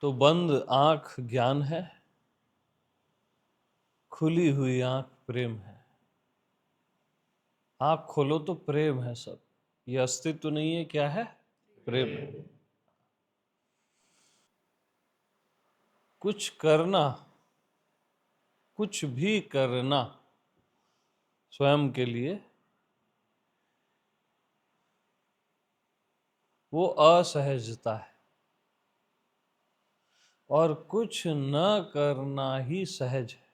तो बंद आंख ज्ञान है, खुली हुई आंख प्रेम है। आंख खोलो तो प्रेम है सब। ये अस्तित्व नहीं है, क्या है? प्रेम है। कुछ करना, कुछ भी करना स्वयं के लिए, वो असहजता है। और कुछ न करना ही सहज है।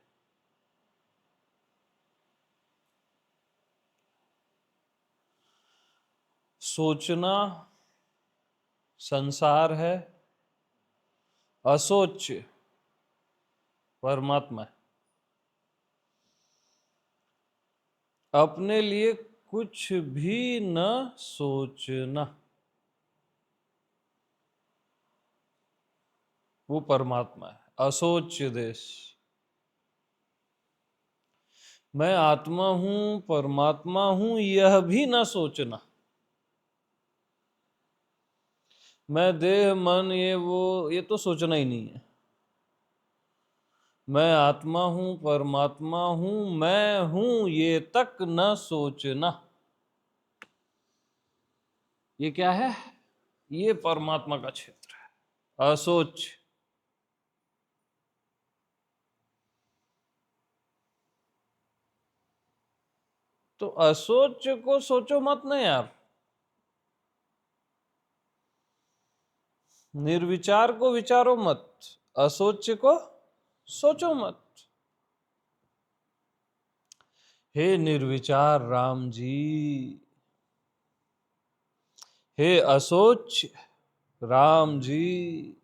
सोचना संसार है, असोच्य परमात्मा है। अपने लिए कुछ भी न सोचना, वो परमात्मा है। असोच्य देश। मैं आत्मा हूं, परमात्मा हूं, यह भी न सोचना। मैं देह मन ये तो सोचना ही नहीं है। मैं आत्मा हूं, परमात्मा हूं, मैं हूं, ये तक न सोचना। ये क्या है? ये परमात्मा का क्षेत्र है, असोच। तो असोच को सोचो मत ना यार। निर्विचार को विचारो मत, असोच को सोचो मत। हे निर्विचार राम जी, हे असोच राम जी,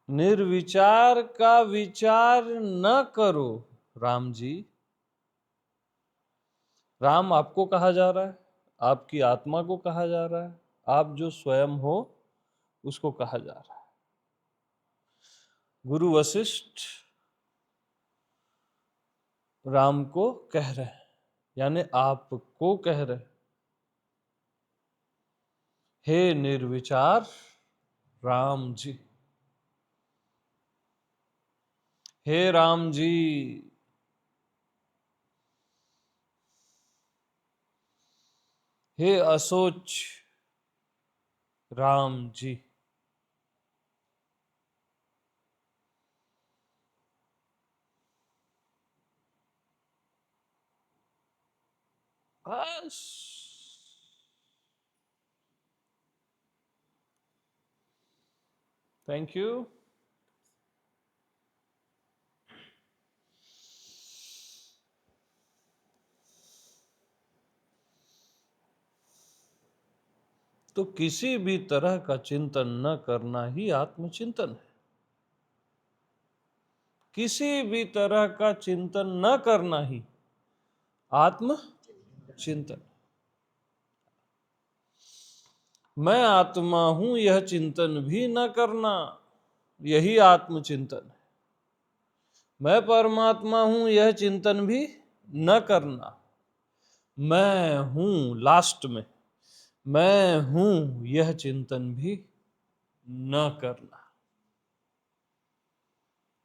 निर्विचार का विचार न करो राम जी। राम आपको कहा जा रहा है, आपकी आत्मा को कहा जा रहा है, आप जो स्वयं हो उसको कहा जा रहा है। गुरु वशिष्ठ राम को कह रहे हैं, यानी आपको कह रहे हैं, हे निर्विचार राम जी। हे राम जी, हे असोच राम जी। बस थैंक यू। तो किसी भी तरह का चिंतन न करना ही आत्मचिंतन है। किसी भी तरह का चिंतन न करना ही आत्मचिंतन। मैं आत्मा हूं यह चिंतन भी न करना, यही आत्मचिंतन है। मैं परमात्मा हूं यह चिंतन भी न करना। मैं हूं लास्ट में, मैं हूं यह चिंतन भी न करना।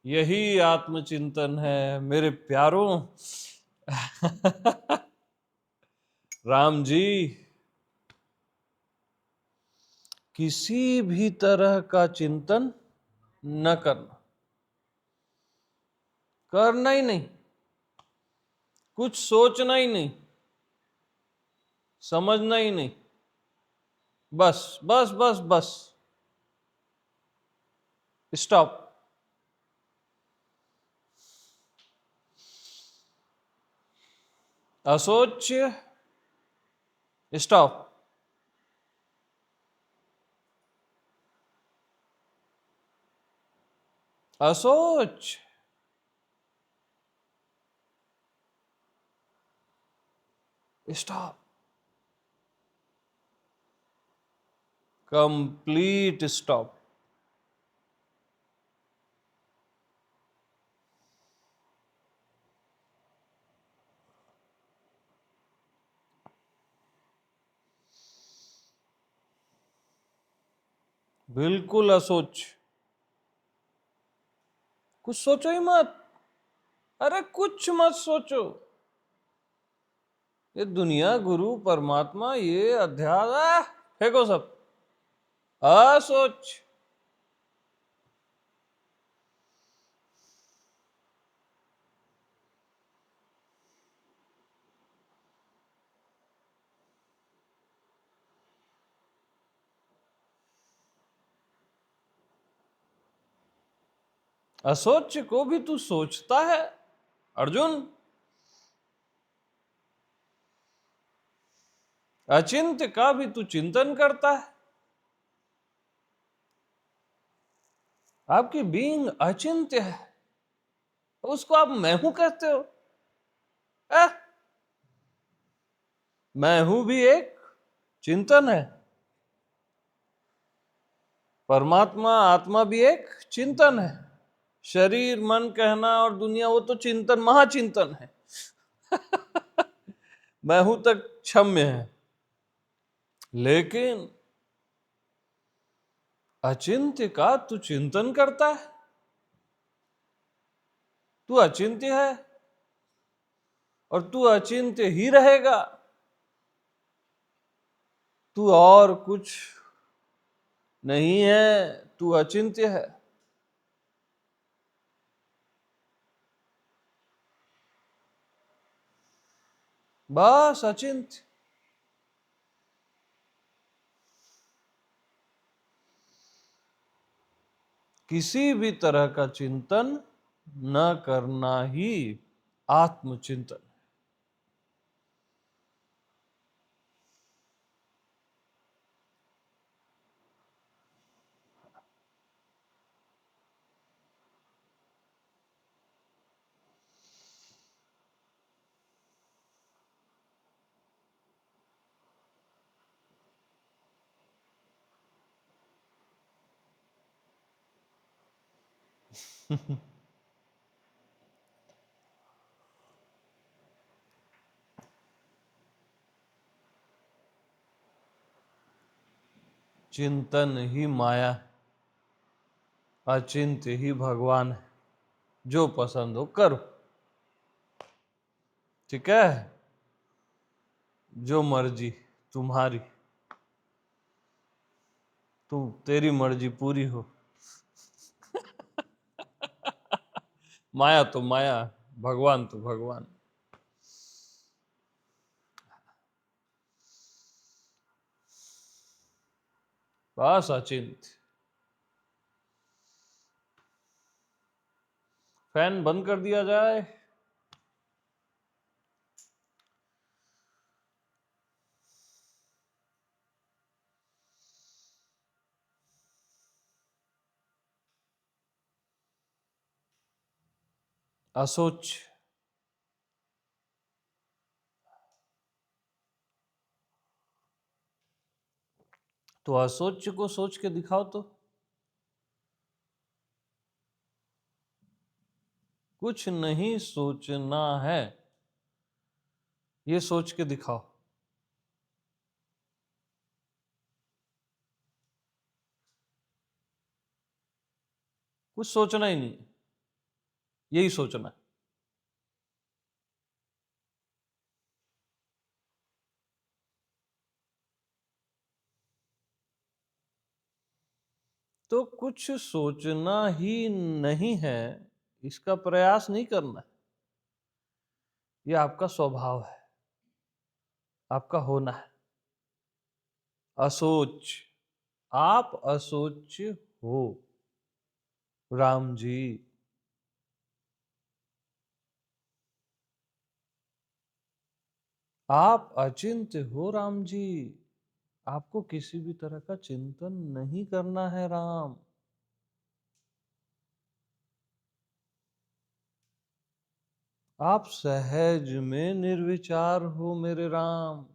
यही आत्मचिंतन है मेरे प्यारों। राम जी, किसी भी तरह का चिंतन न करना, करना ही नहीं, कुछ सोचना ही नहीं, समझना ही नहीं। बस बस बस बस, स्टॉप। असोच्य, स्टॉप। असोच, स्टॉप। Complete stop. बिल्कुल असोच, कुछ सोचो ही मत। अरे कुछ मत सोचो। ये दुनिया, गुरु, परमात्मा, ये अध्यात्म, फेंको सब। असोच। असोच को भी तू सोचता है अर्जुन। अचिंत्य का भी तू चिंतन करता है। आपकी बीइंग अचिंत्य है, उसको आप मैं हूं कहते हो। आ? मैं हूं भी एक चिंतन है। परमात्मा, आत्मा भी एक चिंतन है। शरीर, मन कहना और दुनिया, वो तो चिंतन, महाचिंतन है। मैं हूं तक क्षम्य है। लेकिन अचिंत्य का तू चिंतन करता है। तू अचिंत्य है और तू अचिंत्य ही रहेगा। तू और कुछ नहीं है, तू अचिंत्य है। बस अचिंत्य। किसी भी तरह का चिंतन न करना ही आत्मचिंतन। चिंतन ही माया, अचिंत्य ही भगवान है। जो पसंद हो करो, ठीक है। जो मर्जी तुम्हारी, तेरी मर्जी पूरी हो। माया तो माया, भगवान तो भगवान। बस अचिंत्य। फैन बंद कर दिया जाए। असोच। तो असोच को सोच के दिखाओ तो। कुछ नहीं सोचना है, ये सोच के दिखाओ। कुछ सोचना ही नहीं, यही सोचना है। तो कुछ सोचना ही नहीं है, इसका प्रयास नहीं करना है। यह आपका स्वभाव है, आपका होना है। असोच। आप असोच हो राम जी। आप अचिंत्य हो राम जी। आपको किसी भी तरह का चिंतन नहीं करना है राम। आप सहज में निर्विचार हो मेरे राम।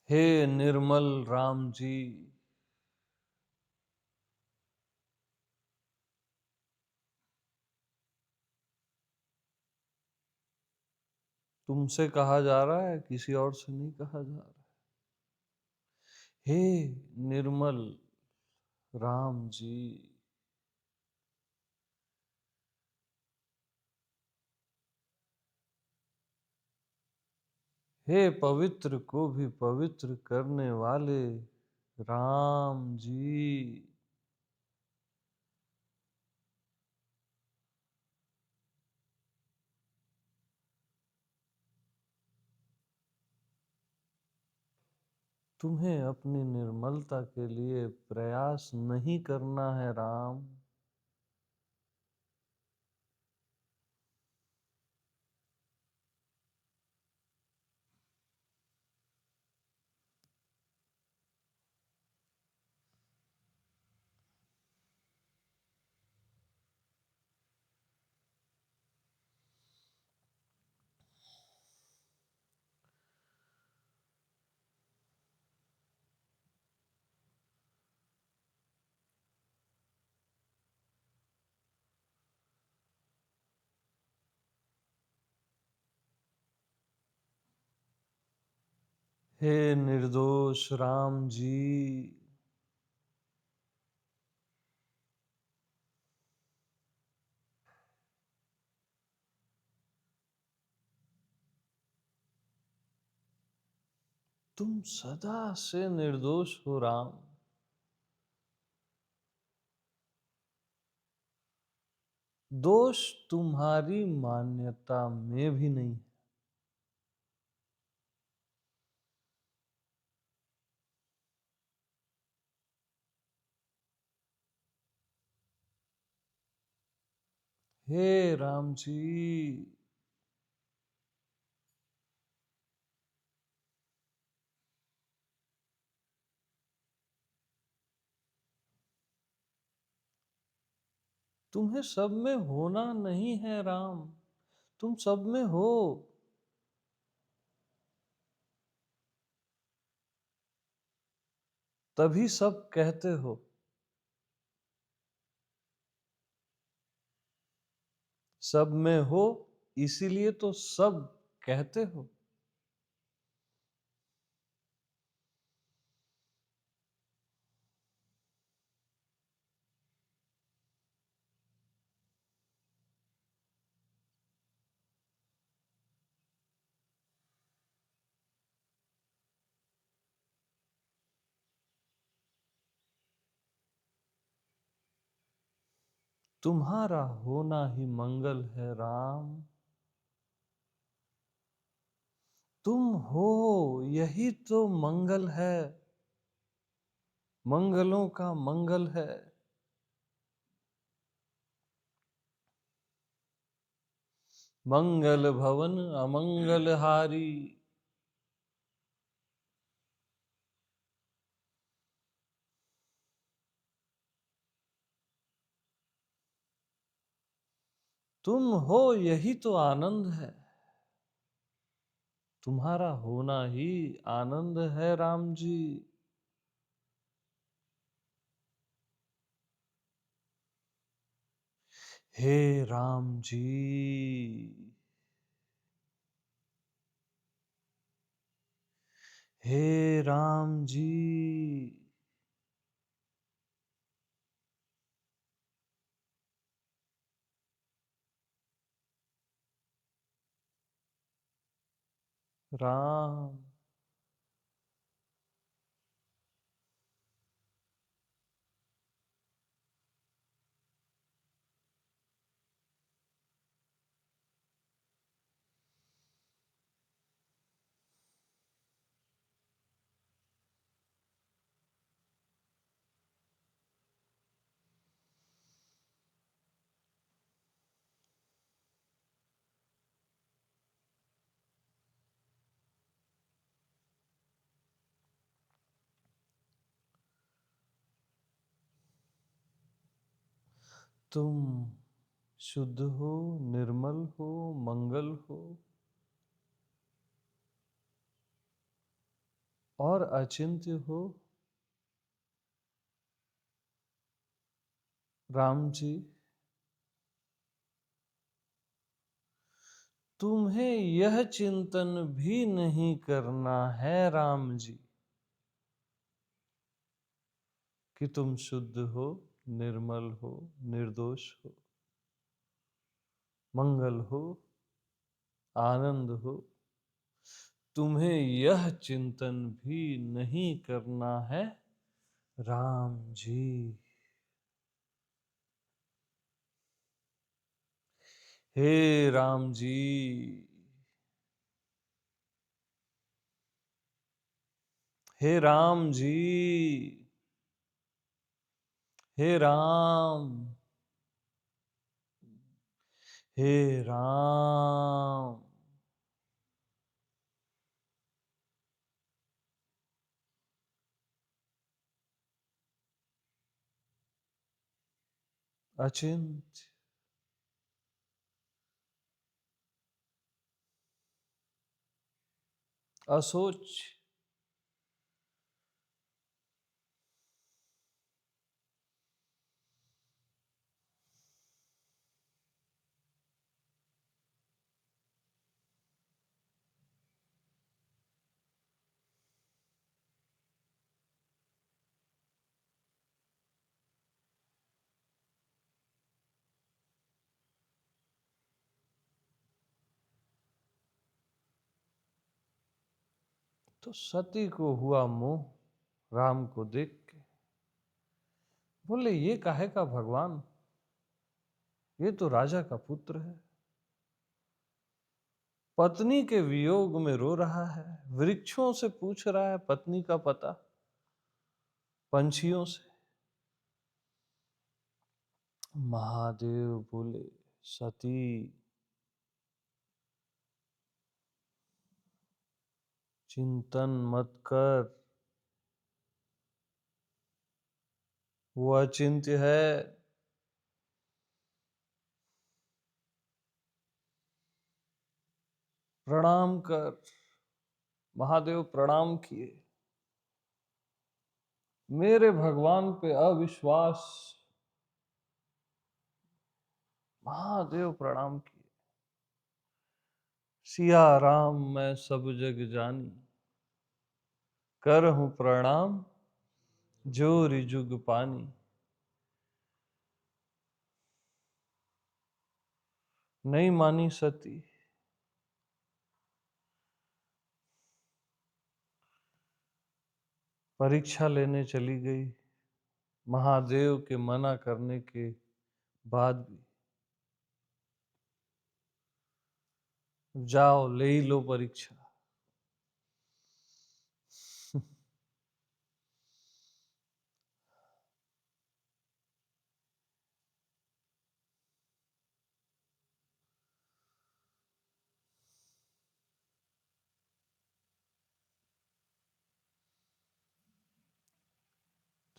हे निर्मल राम जी, तुमसे कहा जा रहा है, किसी और से नहीं कहा जा रहा। हे निर्मल राम जी, हे पवित्र को भी पवित्र करने वाले राम जी, तुम्हें अपनी निर्मलता के लिए प्रयास नहीं करना है राम। हे निर्दोष राम जी, तुम सदा से निर्दोष हो राम। दोष तुम्हारी मान्यता में भी नहीं। हे राम जी, तुम्हें सब में होना नहीं है राम, तुम सब में हो। तभी सब कहते हो। सब में हो, इसीलिए तो सब कहते हो। तुम्हारा होना ही मंगल है राम। तुम हो, यही तो मंगल है, मंगलों का मंगल है। मंगल भवन अमंगल हारी, तुम हो, यही तो आनंद है। तुम्हारा होना ही आनंद है राम जी। हे राम जी, हे राम जी, राम। तुम शुद्ध हो, निर्मल हो, मंगल हो, और अचिंत्य हो राम जी। तुम्हें यह चिंतन भी नहीं करना है राम जी कि तुम शुद्ध हो, निर्मल हो, निर्दोष हो, मंगल हो, आनंद हो। तुम्हें यह चिंतन भी नहीं करना है राम जी। हे राम जी, हे राम जी, हे राम, हे राम। अचिंत्य, असोच, तो सती को हुआ मोह राम को देख के। बोले ये काहे का भगवान, ये तो राजा का पुत्र है, पत्नी के वियोग में रो रहा है, वृक्षों से पूछ रहा है पत्नी का पता, पंछियों से। महादेव बोले सती, चिंतन मत कर, वो अचिंत्य है। प्रणाम कर। महादेव प्रणाम किए। मेरे भगवान पे अविश्वास। महादेव प्रणाम किए। सिया राम मैं सब जग जानी, करहूं प्रणाम जोरि जुग पानी। नहीं मानी सती, परीक्षा लेने चली गई। महादेव के मना करने के बाद भी, जाओ ले ही लो परीक्षा।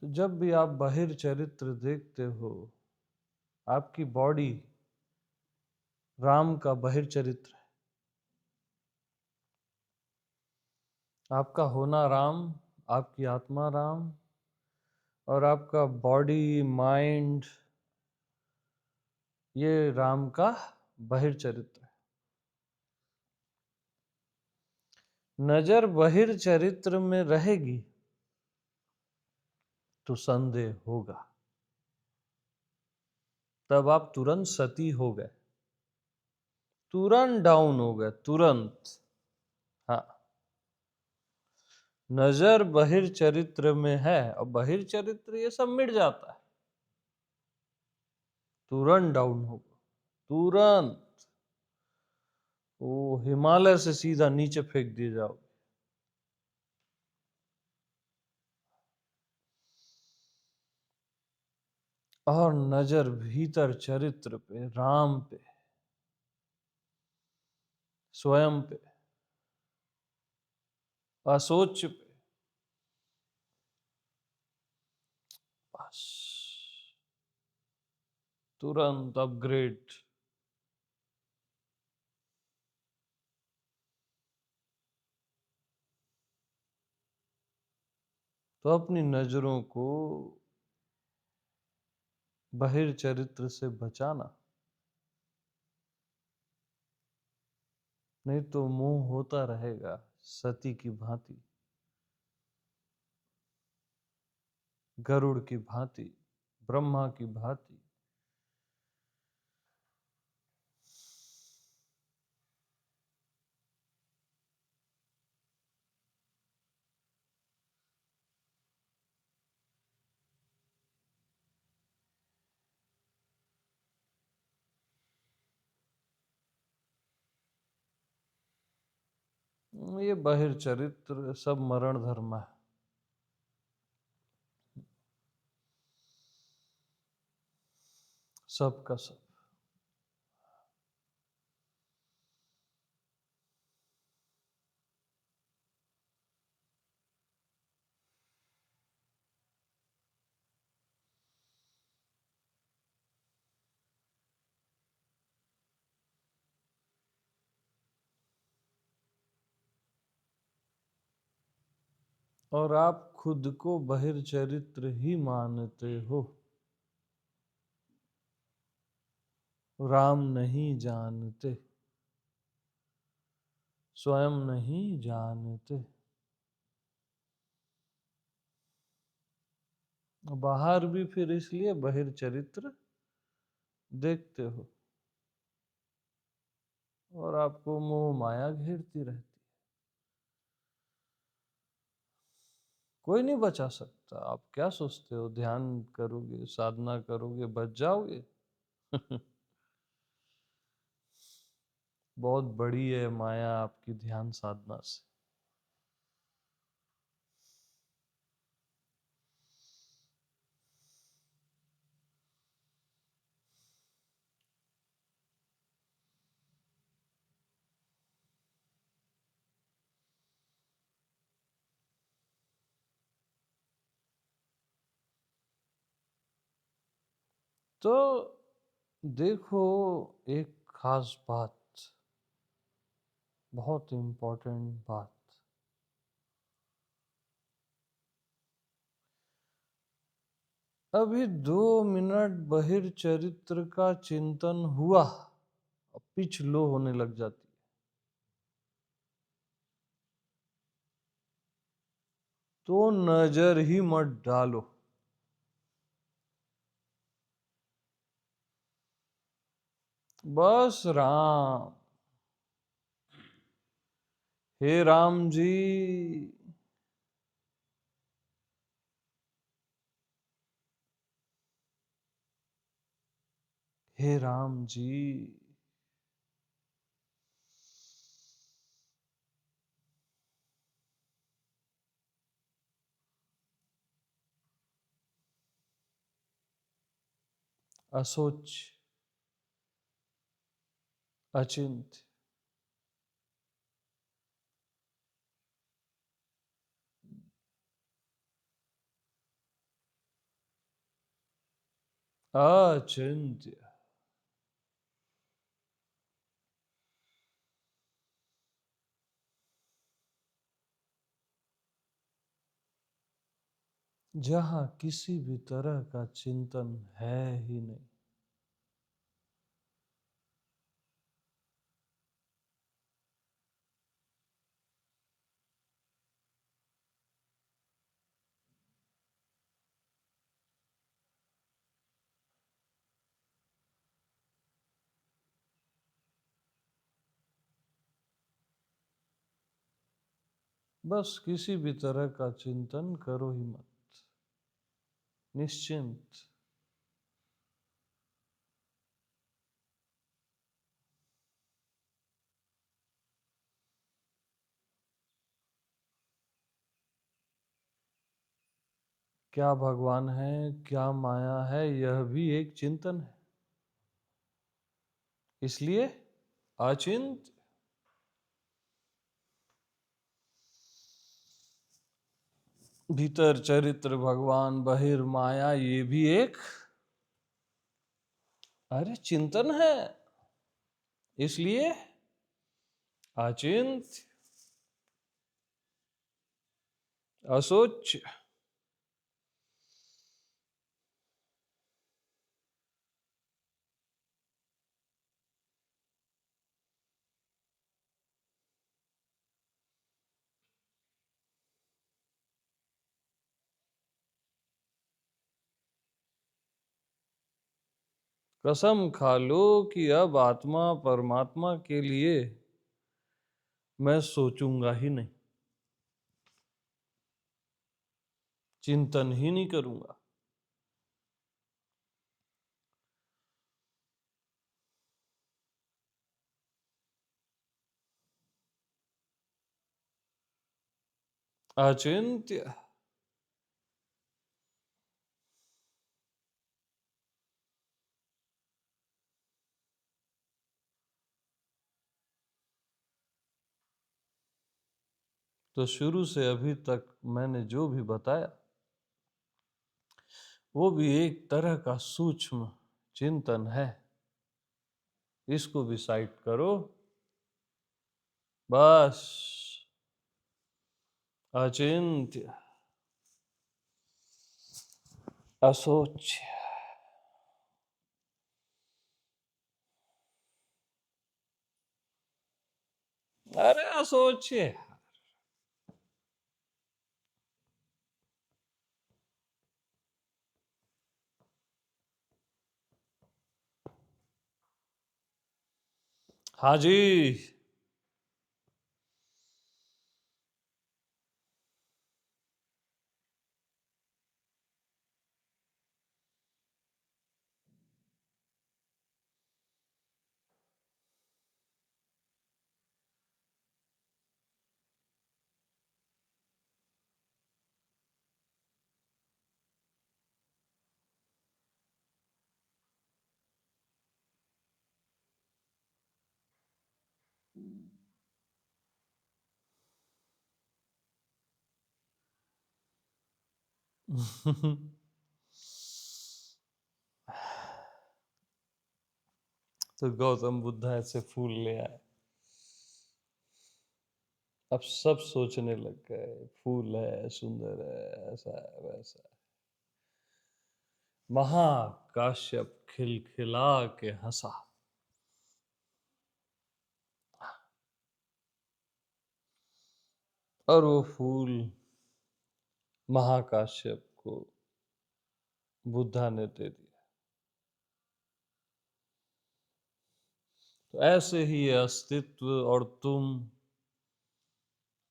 तो जब भी आप बाहिर चरित्र देखते हो, आपकी बॉडी राम का बाहिर चरित्र है। आपका होना राम, आपकी आत्मा राम, और आपका बॉडी माइंड ये राम का बाहिर चरित्र है। नजर बाहिर चरित्र में रहेगी तो संदेह होगा, तब आप तुरंत सती हो गए, तुरंत डाउन हो गए, तुरंत। हाँ, नजर बहिर चरित्र में है और बहिर चरित्र ये सब मिट जाता है, तुरंत डाउन होगा, तुरंत। वो हिमालय से सीधा नीचे फेंक दिए जाओ। और नजर भीतर चरित्र पे, राम पे, स्वयं पे, असोच पे, बस तुरंत अपग्रेड। तो अपनी नजरों को बहिर चरित्र से बचाना, नहीं तो मोह होता रहेगा सती की भांति, गरुड़ की भांति, ब्रह्मा की भांति। ये बहिर चरित्र सब मरण धर्म है। सब का सब। और आप खुद को बहिर चरित्र ही मानते हो, राम नहीं जानते, स्वयं नहीं जानते। बाहर भी फिर इसलिए बहिर चरित्र देखते हो, और आपको मोह माया घेरती रहती। कोई नहीं बचा सकता। आप क्या सोचते हो, ध्यान करोगे, साधना करोगे, बच जाओगे? बहुत बड़ी है माया आपकी ध्यान साधना से। तो देखो, एक खास बात, बहुत इंपॉर्टेंट बात, अभी 2 मिनट बहिर चरित्र का चिंतन हुआ, पिच लो होने लग जाती है। तो नजर ही मत डालो। बस राम, हे राम जी, हे राम जी। असोच, अचिंत्य, अचिंत्य। जहां किसी भी तरह का चिंतन है ही नहीं। बस किसी भी तरह का चिंतन करो ही मत, निश्चिंत। क्या भगवान है, क्या माया है, यह भी एक चिंतन है। इसलिए अचिंत। भीतर चरित्र भगवान, बहिर माया, ये भी एक अरे चिंतन है। इसलिए अचिंत, असोच, कसम खा लो कि अब आत्मा परमात्मा के लिए मैं सोचूंगा ही नहीं, चिंतन ही नहीं करूंगा। अचिंत्य। तो शुरू से अभी तक मैंने जो भी बताया वो भी एक तरह का सूक्ष्म चिंतन है। इसको भी साइड करो बस। अचिंत्य, असोच। अरे असोचिए। हाँ जी। तो गौतम बुद्ध ऐसे फूल ले आए। अब सब सोचने लग गए, फूल है, सुंदर है, ऐसा है, वैसा है। महाकाश्यप खिलखिला के हंसा। और वो फूल महाकाश्यप को बुद्धा ने दे दिया। तो ऐसे ही ये अस्तित्व और तुम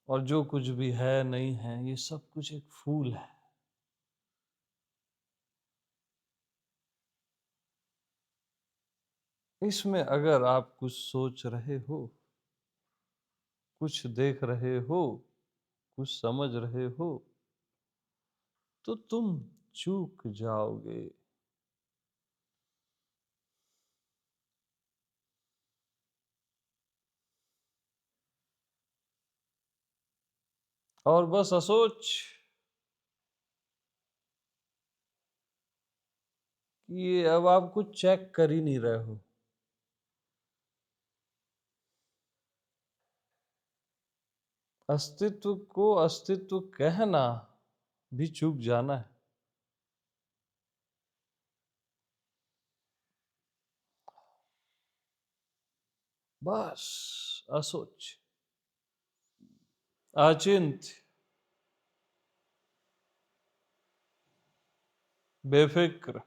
और जो कुछ भी है नहीं है, ये सब कुछ एक फूल है। इसमें अगर आप कुछ सोच रहे हो, कुछ देख रहे हो, कुछ समझ रहे हो, तो तुम चूक जाओगे। और बस असोच कि ये अब आप कुछ चेक कर ही नहीं रहे हो। अस्तित्व को अस्तित्व कहना भी चूक जाना है। बस असोच, अचिंत्य, बेफिक्र।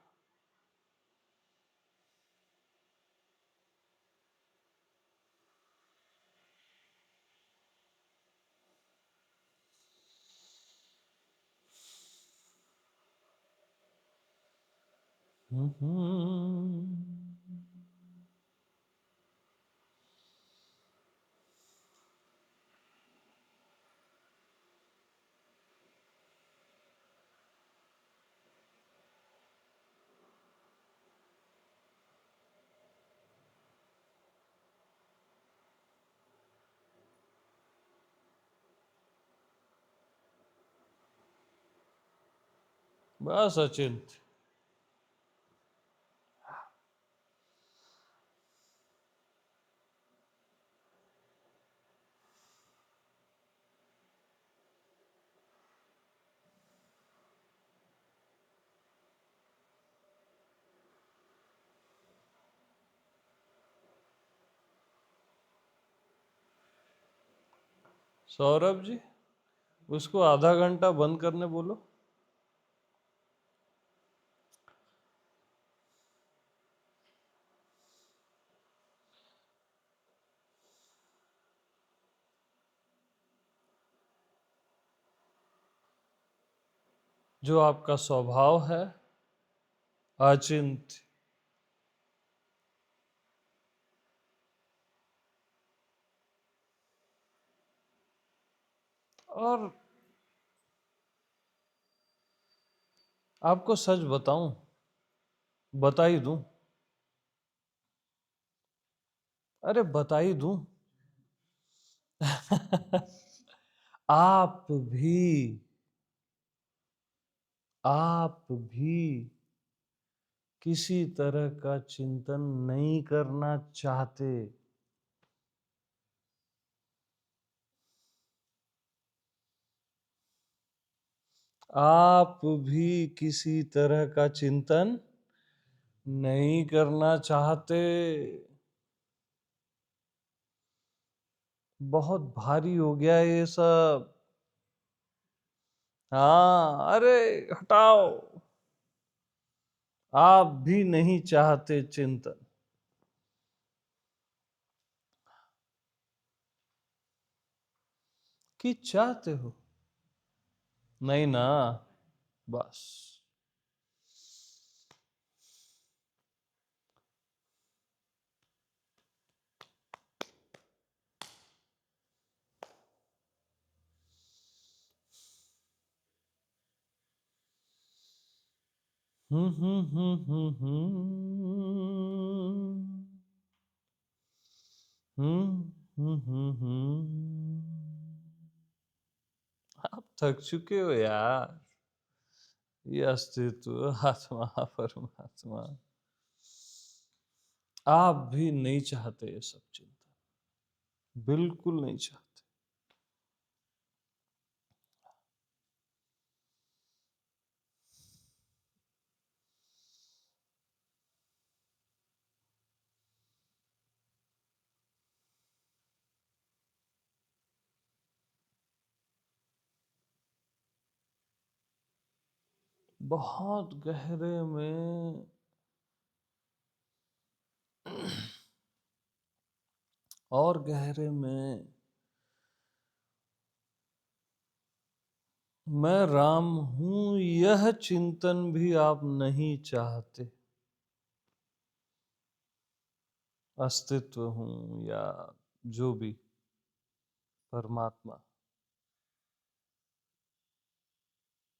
बस अचिंत्य। सौरभ जी, उसको आधा घंटा बंद करने बोलो। जो आपका स्वभाव है, अचिंत्य। और आपको सच बताऊं, बता ही दूं, अरे बता ही दूं। आप भी आप भी किसी तरह का चिंतन नहीं करना चाहते। आप भी किसी तरह का चिंतन नहीं करना चाहते। बहुत भारी हो गया ये सब। हाँ, अरे हटाओ। आप भी नहीं चाहते चिंतन। कि चाहते हो? नहीं ना, बस। हम्म हम्म हम्म हम्म आप थक चुके हो यार। ये अस्तित्व, आत्मा, परमात्मा, आप भी नहीं चाहते ये सब चिंता। बिल्कुल नहीं चाहते। बहुत गहरे में और गहरे में मैं राम हूं, यह चिंतन भी आप नहीं चाहते। अस्तित्व हूं या जो भी, परमात्मा।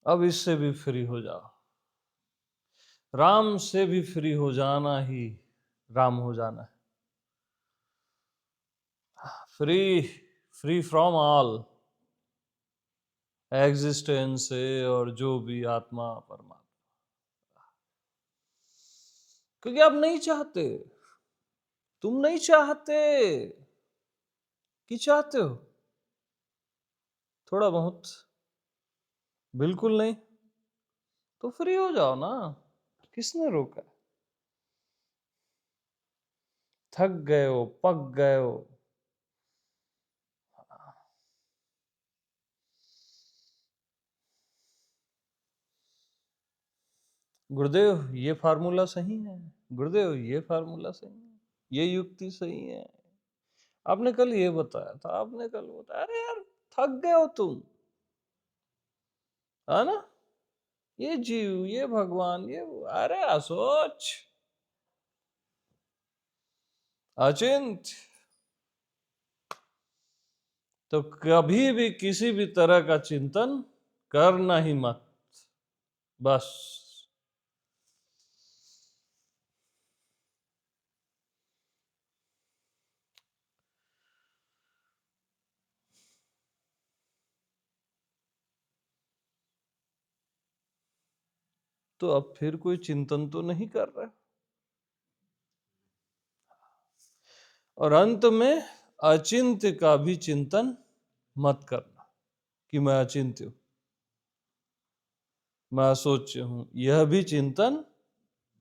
अब इससे भी फ्री हो जाओ। राम से भी फ्री हो जाना ही राम हो जाना है। Free, free from all existence से और जो भी आत्मा परमात्मा। क्योंकि आप नहीं चाहते। तुम नहीं चाहते। कि चाहते हो? थोड़ा बहुत। बिल्कुल नहीं। तो फ्री हो जाओ ना। किसने रोका? थक गए हो, पक गए हो। गुरुदेव ये फार्मूला सही है। गुरुदेव ये फार्मूला सही है। ये युक्ति सही है। आपने कल ये बताया था, आपने कल बताया। अरे यार, थक गए हो तुम, है ना? ये जीव, ये भगवान, ये अरे असोच, अचिंत। तो कभी भी किसी भी तरह का चिंतन करना ही मत। बस। तो अब फिर कोई चिंतन तो नहीं कर रहा। और अंत में अचिंत्य का भी चिंतन मत करना कि मैं अचिंत्य हूं, मैं असोच हूं। यह भी चिंतन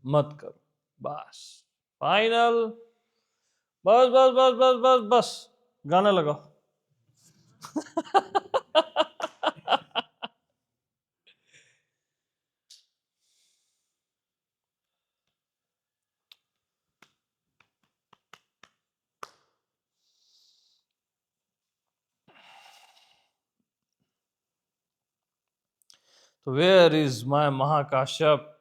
मत करो। बस। फाइनल। बस बस बस बस बस बस। गाना लगाओ। तो वेयर इज माय महाकाश्यप?